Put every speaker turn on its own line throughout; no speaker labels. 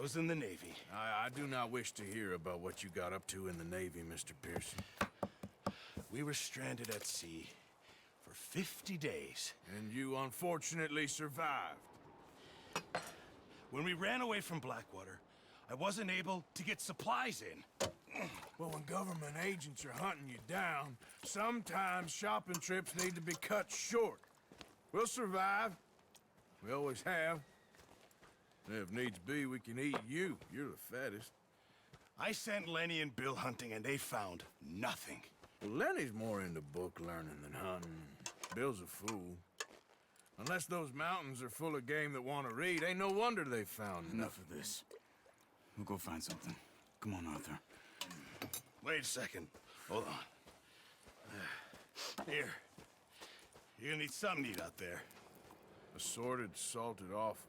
was in the Navy.
I do not wish to hear about what you got up to in the Navy, Mr. Pearson.
We were stranded at sea for 50 days.
And you unfortunately survived.
When we ran away from Blackwater, I wasn't able to get supplies in.
Well, when government agents are hunting you down, sometimes shopping trips need to be cut short. We'll survive. We always have. And if needs be, we can eat you. You're the fattest.
I sent Lenny and Bill hunting, and they found nothing.
Well, Lenny's more into book learning than hunting. Bill's a fool. Unless those mountains are full of game that want to read, ain't no wonder they found
Enough of this. We'll go find something. Come on, Arthur.
Wait a second. Hold on. Here. You're gonna need something to eat out there.
Assorted, salted offal.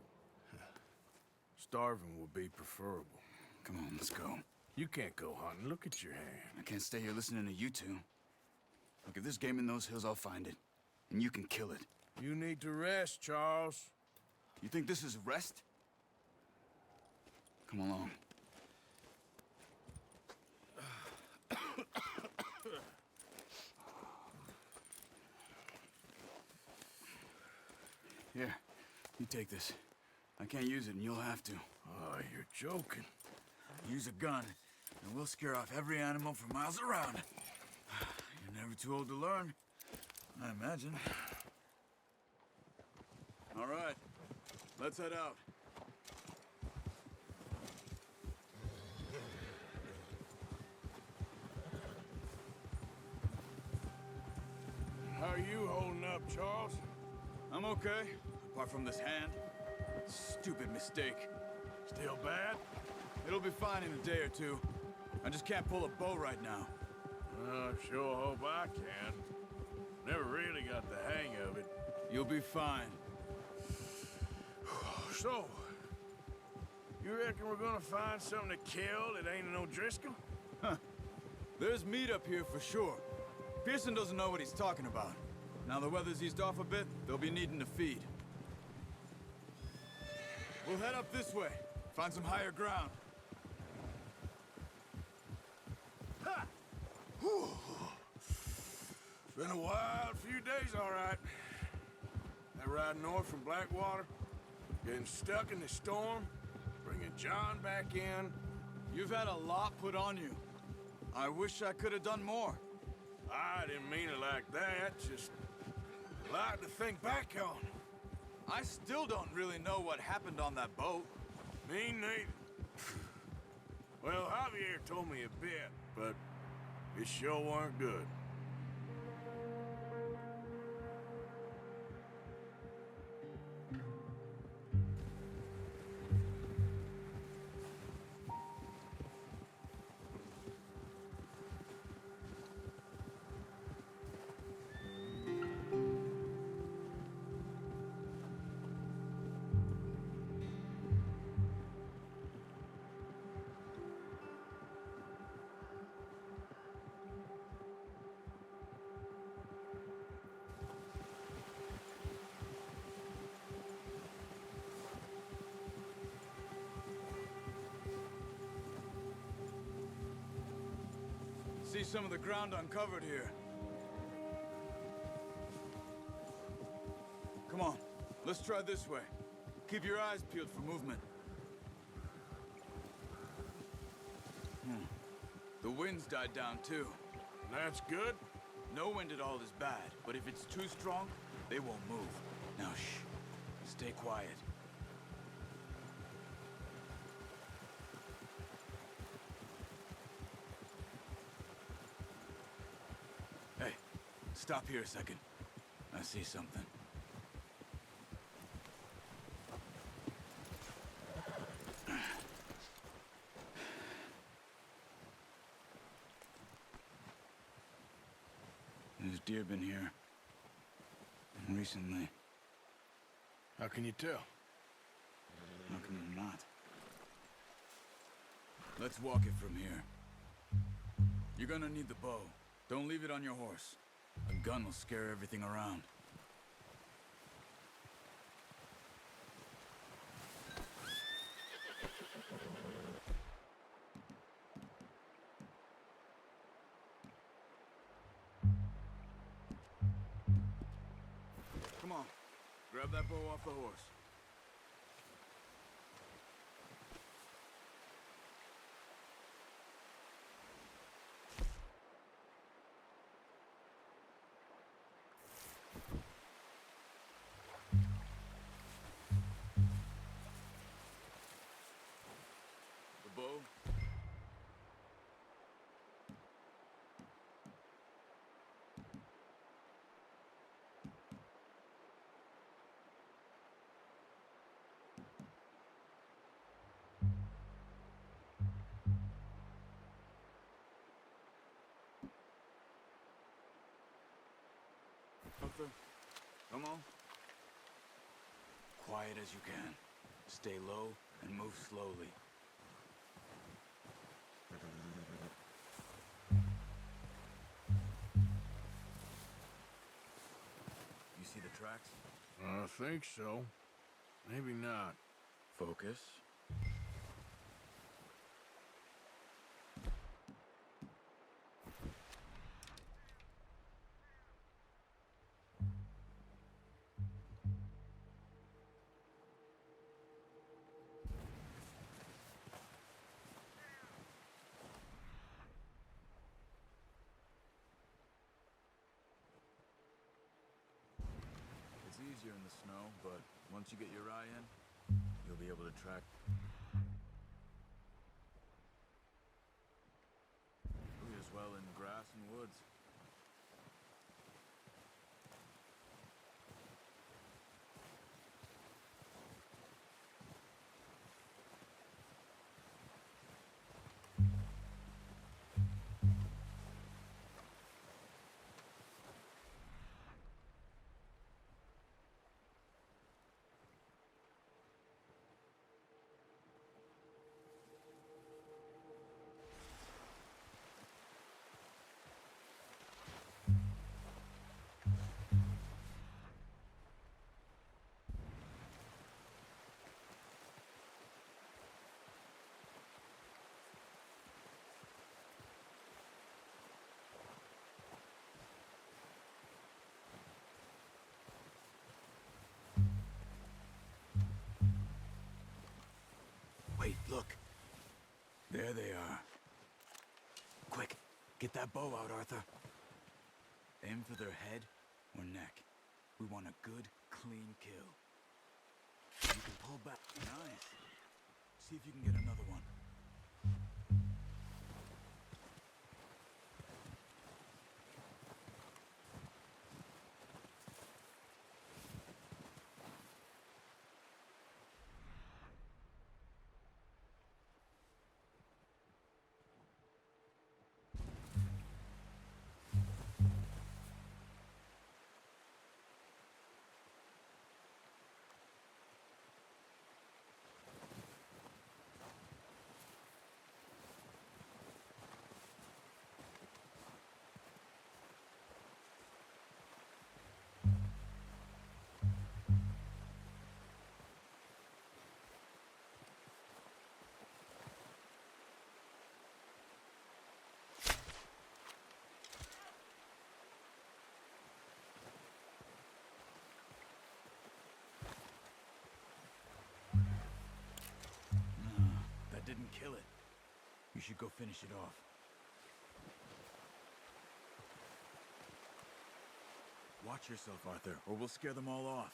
Starving will be preferable.
Come on, let's go.
You can't go hunting. Look at your hand.
I can't stay here listening to you two. Look, if there's game in those hills, I'll find it. And you can kill it.
You need to rest, Charles.
You think this is rest? Come along. Here, you take this. I can't use it, and you'll have to.
Oh, you're joking.
Use a gun, and we'll scare off every animal for miles around. You're never too old to learn, I imagine. All right, let's head out.
How are you holding up, Charles?
I'm okay, apart from this hand. Stupid mistake.
Still bad?
It'll be fine in a day or two. I just can't pull a bow right now.
I sure hope I can. Never really got the hang of it.
You'll be fine.
So, you reckon we're gonna find something to kill that ain't an O'Driscoll?
There's meat up here for sure. Pearson doesn't know what he's talking about. Now the weather's eased off a bit, they'll be needing to feed. We'll head up this way. Find some higher ground.
Ha! Whew. Been a wild few days, all right. That ride north from Blackwater, getting stuck in the storm, bringing John back in.
You've had a lot put on you. I wish I could have done more.
I didn't mean it like that, just a lot to think back on.
I still don't really know what happened on that boat.
Me neither. Well, Javier told me a bit, but it sure weren't good.
See some of the ground uncovered here. Come on, let's try this way. Keep your eyes peeled for movement. The wind's died down too.
That's good.
No wind at all is bad, but if it's too strong, they won't move. Now shh, stay quiet. Hey, stop here a second. I see something. There's deer been here. Recently.
How can you tell?
How can you not? Let's walk it from here. You're gonna need the bow. Don't leave it on your horse. A gun will scare everything around. Grab that bow off the horse. The bow. Arthur, come on. Quiet as you can. Stay low and move slowly. You see the tracks?
I think so. Maybe not.
Focus. It's easier in the snow, but once you get your eye in, you'll be able to track. Probably as well in grass and woods. Wait, look. There they are. Quick, get that bow out, Arthur. Aim for their head or neck. We want a good, clean kill. You can pull back. Nice. See if you can get another one. That didn't kill it. You should go finish it off. Watch yourself, Arthur, or we'll scare them all off.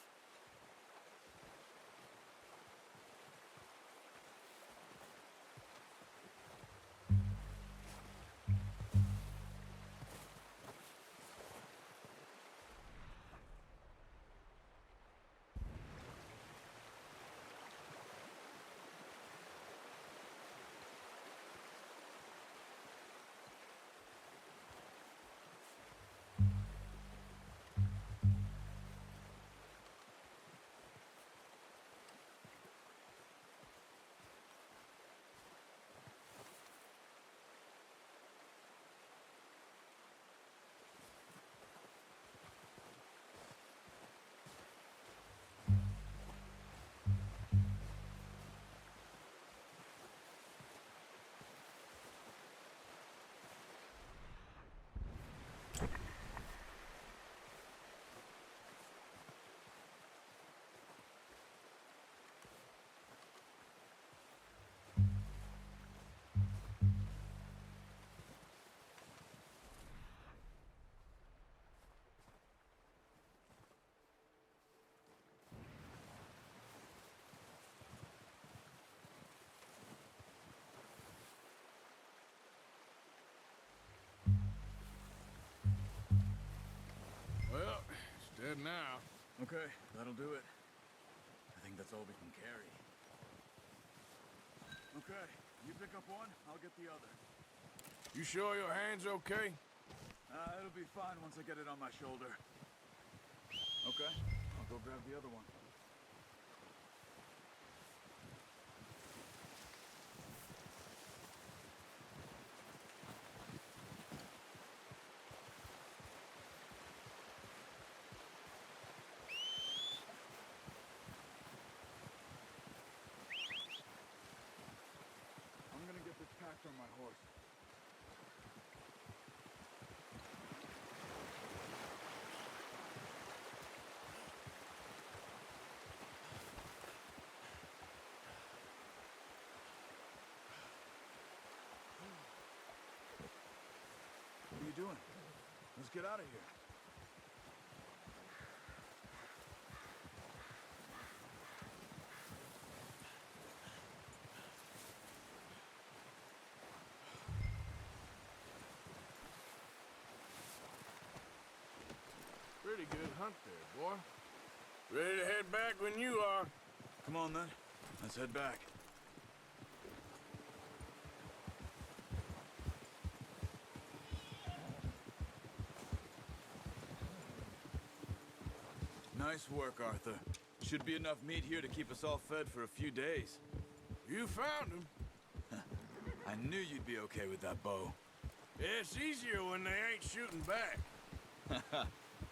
now.
Okay, that'll do it. I think that's all we can carry. Okay, you pick up one, I'll get the other.
You sure your hand's okay?
It'll be fine once I get it on my shoulder. Okay, I'll go grab the other one. I'm gonna get this packed on my horse. What are you doing? Let's get out of here.
Pretty good hunt there, boy. Ready to head back when you are.
Come on then, let's head back. Nice work, Arthur. Should be enough meat here to keep us all fed for a few days.
You found him.
I knew you'd be okay with that bow.
It's easier when they ain't shooting back.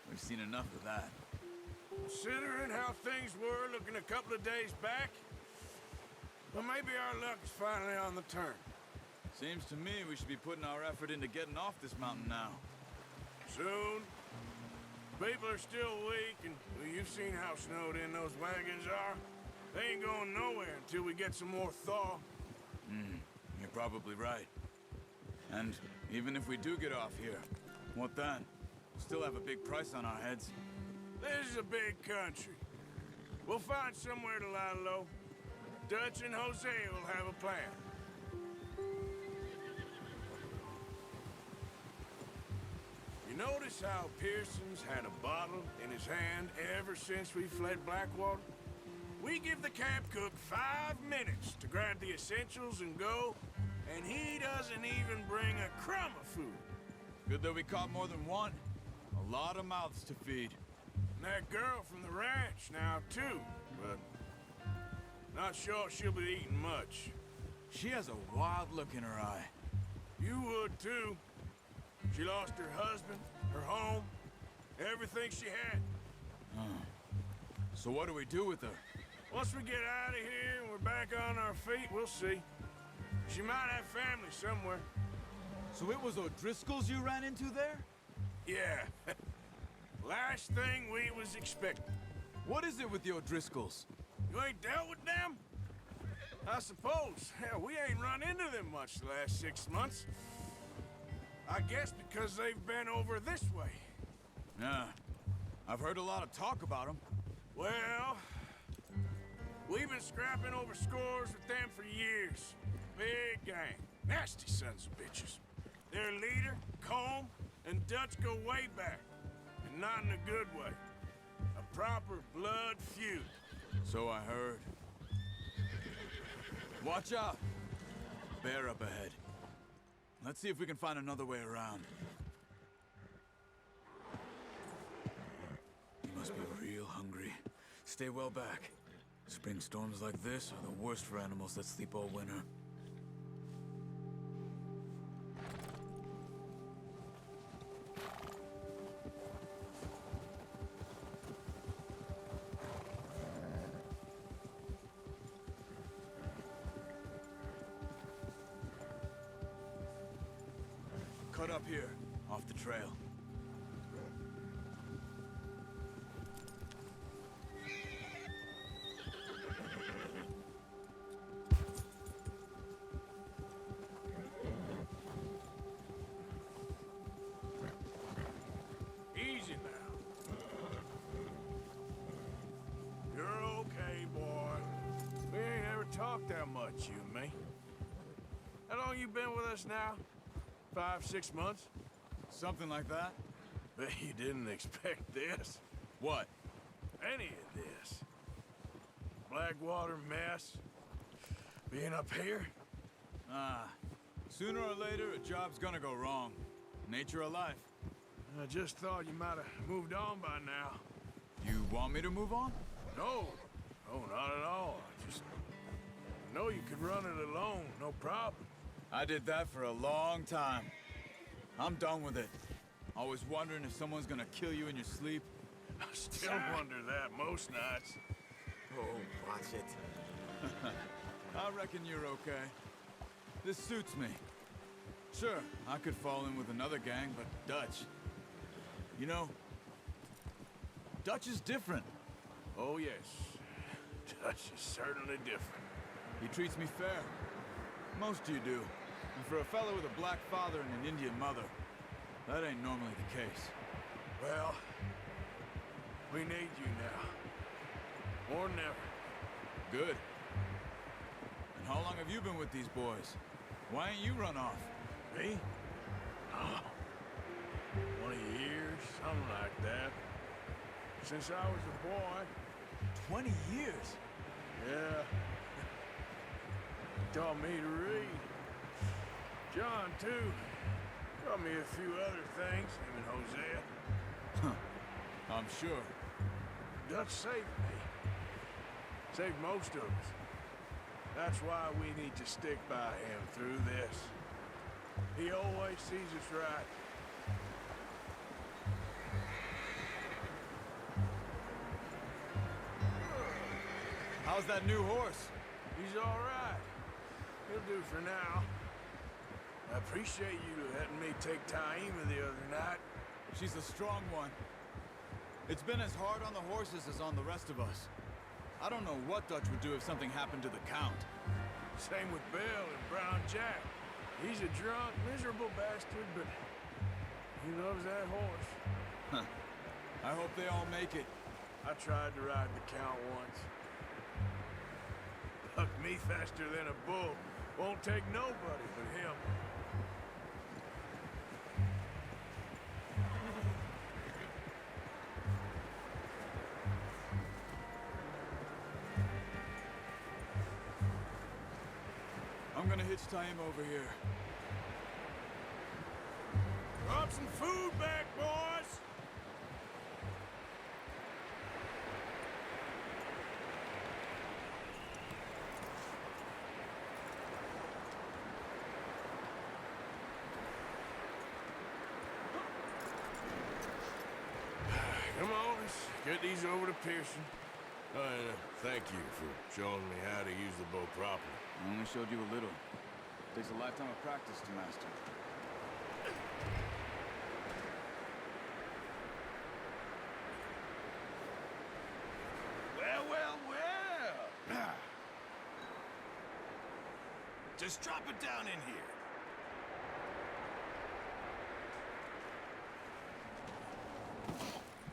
We've seen enough of that.
Considering how things were looking a couple of days back, well, maybe our luck is finally on the turn.
Seems to me we should be putting our effort into getting off this mountain now.
Soon. People are still weak, and well, you've seen how snowed in those wagons are. They ain't going nowhere until we get some more thaw.
You're probably right. And even if we do get off here, what then? We'll still have a big price on our heads.
This is a big country. We'll find somewhere to lie low. Dutch and Hosea will have a plan. You notice how Pearson's had a bottle in his hand ever since we fled Blackwater? We give the camp cook 5 minutes to grab the essentials and go, and he doesn't even bring a crumb of food.
Good that we caught more than one. A lot of mouths to feed.
And that girl from the ranch now, too, but not sure she'll be eating much.
She has a wild look in her eye.
You would, too. She lost her husband, her home, everything she had.
So what do we do with her?
Once we get out of here and we're back on our feet, we'll see. She might have family somewhere.
So it was O'Driscoll's you ran into there?
Yeah. Last thing we was expecting.
What is it with the O'Driscolls?
You ain't dealt with them? I suppose. Hell, we ain't run into them much the last 6 months. I guess because they've been over this way.
Yeah. I've heard a lot of talk about them.
Well, we've been scrapping over scores with them for years. Big gang. Nasty sons of bitches. Their leader, Colm, and Dutch go way back. And not in a good way. A proper blood feud.
So I heard. Watch out! Bear up ahead. Let's see if we can find another way around. You must be real hungry. Stay well back. Spring storms like this are the worst for animals that sleep all winter. Cut up here, off the trail.
Easy now. You're okay, boy. We ain't ever talked that much, you and me. How long you been with us now? 5, 6 months?
Something like that?
Bet you didn't expect this.
What?
Any of this. Blackwater mess. Being up here.
Sooner or later, a job's gonna go wrong. Nature of life.
I just thought you might have moved on by now.
You want me to move on?
No. No, not at all. I just know you could run it alone, no problem.
I did that for a long time. I'm done with it. Always wondering if someone's gonna kill you in your sleep.
I still wonder that most nights.
Oh, watch it.
I reckon you're okay. This suits me. Sure, I could fall in with another gang, but Dutch... You know, Dutch is different.
Oh, yes. Dutch is certainly different.
He treats me fair. Most of you do. And for a fellow with a black father and an Indian mother, that ain't normally the case.
Well, we need you now. More than ever.
Good. And how long have you been with these boys? Why ain't you run off?
Me? Oh, 20 years, something like that. Since I was a boy.
20 years?
Yeah. Taught me to read. John, too. Taught me a few other things, him and Hosea.
I'm sure.
Dutch saved me. Saved most of us. That's why we need to stick by him through this. He always sees us right.
How's that new horse?
He's all right. He'll do for now. I appreciate you letting me take Taima the other night.
She's a strong one. It's been as hard on the horses as on the rest of us. I don't know what Dutch would do if something happened to the Count.
Same with Bill and Brown Jack. He's a drunk, miserable bastard, but he loves that horse.
Huh. I hope they all make it.
I tried to ride the Count once. Bucked me faster than a bull. Won't take nobody but him.
I'm gonna hitch Taima over here.
Brought some food back, boys! Come on, let's get these over to Pearson. And thank you for showing me how to use the bow properly.
I only showed you a little. Takes a lifetime of practice to master.
Well, well, well. Just drop it down in here.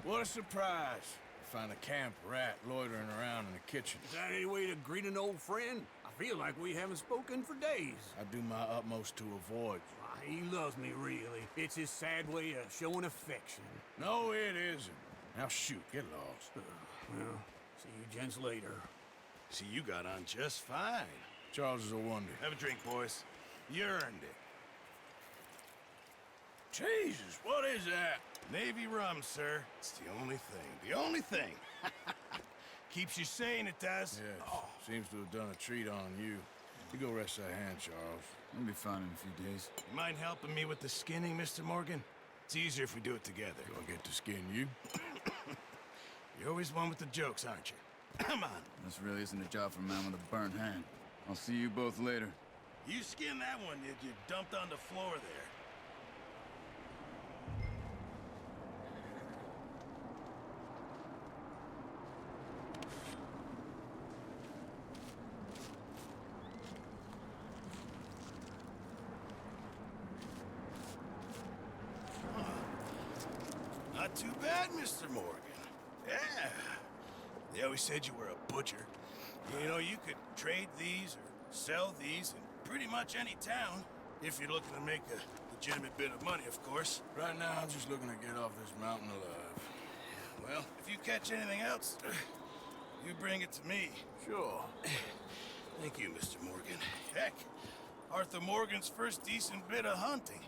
What a surprise. Find a camp rat loitering around in the kitchen.
Is that any way to greet an old friend? I feel like we haven't spoken for days.
I do my utmost to avoid you.
Why, he loves me, really. It's his sad way of showing affection.
No, it isn't. Now shoot, get lost.
Well, see you gents later.
See, you got on just fine.
Charles is a wonder.
Have a drink, boys. You earned it.
Jesus, what is that?
Navy rum, sir. It's the only thing. The only thing. Keeps you sane, it does.
Yes, seems to have done a treat on you. You go rest that hand, Charles.
I'll be fine in a few days.
You mind helping me with the skinning, Mr. Morgan? It's easier if we do it together.
Do I get to skin you?
You're always one with the jokes, aren't you? Come on.
This really isn't a job for a man with a burnt hand. I'll see you both later.
You skinned that one you dumped on the floor there. Not too bad, Mr. Morgan. Yeah. They always said you were a butcher. You know, you could trade these or sell these in pretty much any town. If you're looking to make a legitimate bit of money, of course.
Right now, I'm just looking to get off this mountain alive.
Well, if you catch anything else, you bring it to me.
Sure.
Thank you, Mr. Morgan. Heck, Arthur Morgan's first decent bit of hunting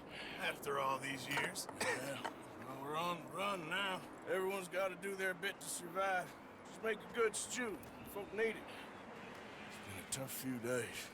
after all these years.
Yeah, well, we're on the run now. Everyone's got to do their bit to survive. Just make a good stew. Folk need it. It's been a tough few days.